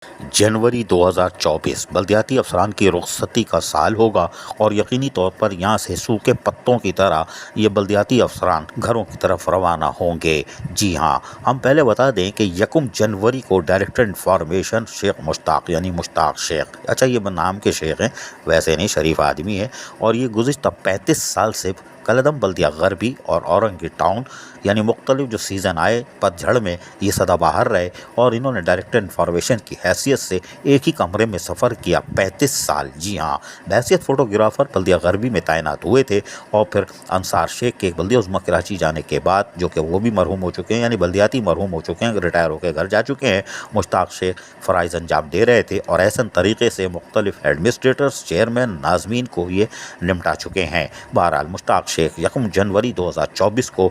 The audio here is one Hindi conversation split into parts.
जनवरी 2024 बल्दियाती अफसरान की रुखसती का साल होगा और यकीनी तौर पर यहाँ से सूखे पत्तों की तरह ये बल्दियाती अफसरान घरों की तरफ रवाना होंगे। जी हाँ, हम पहले बता दें कि 1 जनवरी को डायरेक्टर इंफॉर्मेशन शेख मुश्ताक यानी मुश्ताक शेख, अच्छा ये नाम के शेख हैं, वैसे नहीं, शरीफ आदमी है, और ये गुज़िश्ता 35 साल से कलदम बल्दिया गरबी और औरंगी टाउन यानी मुख्तलिफ जो सीज़न आए पतझड़ में ये सदाबहार रहे और इन्होंने डायरेक्टर इंफॉर्मेशन की हैसियत से एक ही कमरे में सफ़र किया 35 साल। जी हाँ, बहैसियत फ़ोटोग्राफ़र बल्दिया गरबी में तैनात हुए थे और फिर अंसार शेख के बल्दिया उज़्मा कराची जाने के बाद, जो कि वो भी मरहूम हो चुके हैं, यानी बल्दियाती मरहूम हो चुके हैं, रिटायर होकर घर जा चुके हैं, मुश्ताक शेख फ़राइज़ अंजाम दे रहे थे और ऐसा तरीके से मुख्तलिफ एडमिनिस्ट्रेटर्स, चेयरमैन, नाज़मीन को ये निपटा चुके हैं। बहरहाल मुश्ताक शेख 1 जनवरी 2024 को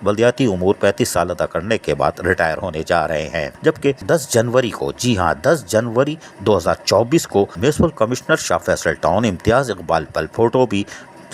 बल्दियाती उमूर 35 साल अदा करने के बाद रिटायर होने जा रहे हैं, जबकि 10 जनवरी को, जी हाँ 10 जनवरी 2024 को municipal commissioner Shah Faisal town Imtiaz Iqbal पलफोटो भी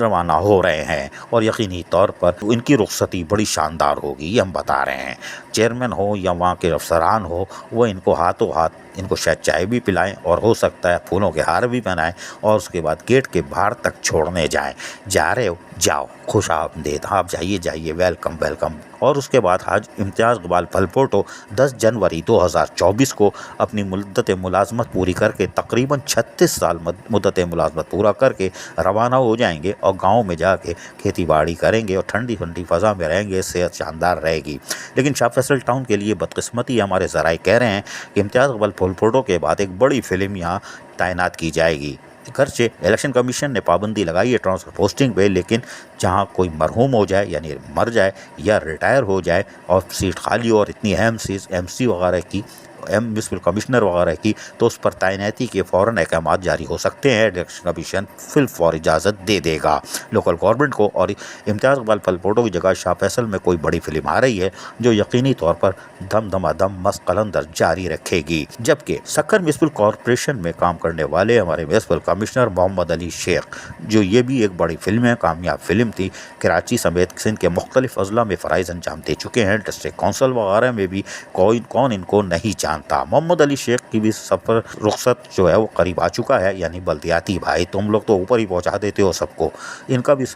रवाना हो रहे हैं और यकीनी तौर पर इनकी रुखसती बड़ी शानदार होगी, ये हम बता रहे हैं। चेयरमैन हो या वहाँ के अफसरान हो, वो इनको हाथों हाथ इनको शायद चाय भी पिलाएं और हो सकता है फूलों के हार भी पहनाएं और उसके बाद गेट के बाहर तक छोड़ने जाएं। जा रहे हो जाओ, खुश आमदीद, आप जाइए जाइए, वेलकम वेलकम। और उसके बाद आज इम्तियाज़ इकबाल पलफोटो 10 जनवरी 2024 को अपनी मुद्दत मुलाजमत पूरी करके तकरीबन 36 साल मुद्दत मुलाजमत पूरा करके रवाना हो जाएंगे और गाँव में जाके खेती बाड़ी करेंगे और ठंडी ठंडी फ़ज़ा में रहेंगे, सेहत शानदार रहेगी। लेकिन शाह फैसल टाउन के लिए बदकिस्मती, हमारे ज़राए कह रहे हैं कि इम्तियाज़ इकबाल पलफोटो के बाद एक बड़ी फिल्म यहाँ तैनात की जाएगी। खर्चे इलेक्शन कमीशन ने पाबंदी लगाई है ट्रांसफर पोस्टिंग पे, लेकिन जहां कोई मरहूम हो जाए यानी मर जाए या रिटायर हो जाए और सीट खाली हो और इतनी अहम सीट MC वगैरह की, म्युनिसिपल कमिश्नर वगैरह की, तो उस पर तैनाती के फ़ौरन अहकाम जारी हो सकते हैं। इलेक्शन कमीशन फिल फौर इजाज़त दे देगा लोकल गवर्नमेंट को। और इम्तियाज़ इकबाल पलफोटो की जगह शाह फैसल में कोई बड़ी फिल्म आ रही है जो यकीनी तौर पर धम धमाधम मस्त कलंदर जारी रखेगी। जबकि सक्कर म्युनिसिपल कॉरपोरेशन में काम करने वाले हमारे म्युनिसिपल कमिश्नर मोहम्मद अली शेख, जो ये भी एक बड़ी फिल्म है, कामयाब फिल्म थी, कराची समेत सिंध के मुख्तलिफ अजला में फ़राइज़ अंजाम दे चुके हैं, डिस्ट्रिक्ट कौंसल वगैरह में भी कौन इनको नहीं जानता। मोहम्मद अली शेख की भी सफ़र रुखसत जो है वो करीब आ चुका है, यानी बल्दियाती भाई तुम लोग तो ऊपर ही पहुंचा देते हो सबको, इनका भी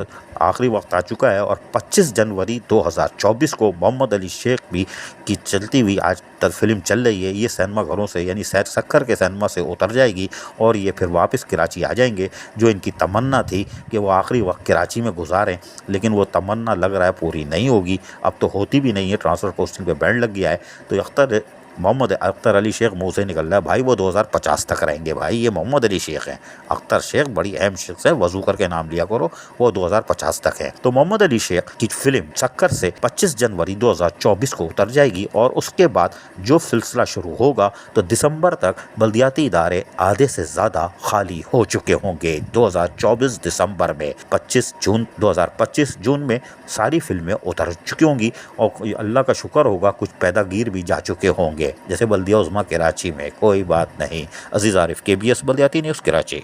आखिरी वक्त आ चुका है। और 25 जनवरी 2024 को मोहम्मद अली शेख भी की चलती हुई आज तक फिल्म चल रही है, ये सिनेमा घरों से यानी सक्कर के सिनेमा से उतर जाएगी और ये फिर वापस कराची आ जाएंगे। जो इनकी तमन्ना थी कि वो आखिरी वक्त कराची में गुजारें, लेकिन वो तमन्ना लग रहा है पूरी नहीं होगी, अब तो होती भी नहीं है, ट्रांसफ़र पोस्टिंग पे बैन लग गया है। तो मोहम्मद अख्तर अली शेख मुँह से निकल रहा है भाई वो 2050 तक रहेंगे। भाई ये मोहम्मद अली शेख हैं, अख्तर शेख बड़ी अहम शख्स है, वजू करके नाम लिया करो, वो 2050 तक है। तो मोहम्मद अली शेख की फिल्म सक्कर से 25 जनवरी 2024 को उतर जाएगी और उसके बाद जो सिलसिला शुरू होगा तो दिसंबर तक बल्दियाती इदारे आधे से ज़्यादा खाली हो चुके होंगे। 2024 दिसंबर में 2025 जून में सारी फिल्में उतर चुकी होंगी और अल्लाह का शुक्र होगा कुछ पैदागीर भी जा चुके होंगे, जैसे बल्दिया उज़्मा कराची में। कोई बात नहीं। अजीज़ आरिफ, KBS बल्दियाती न्यूज़ कराची।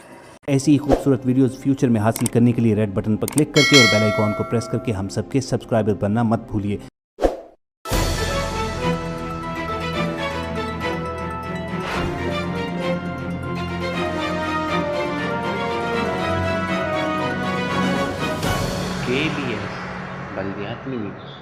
ऐसी ही खूबसूरत वीडियोस फ्यूचर में हासिल करने के लिए रेड बटन पर क्लिक करके और बेल आइकॉन को प्रेस करके हम सबके सब्सक्राइबर बनना मत भूलिए। KBS बल्दियाती न्यूज़।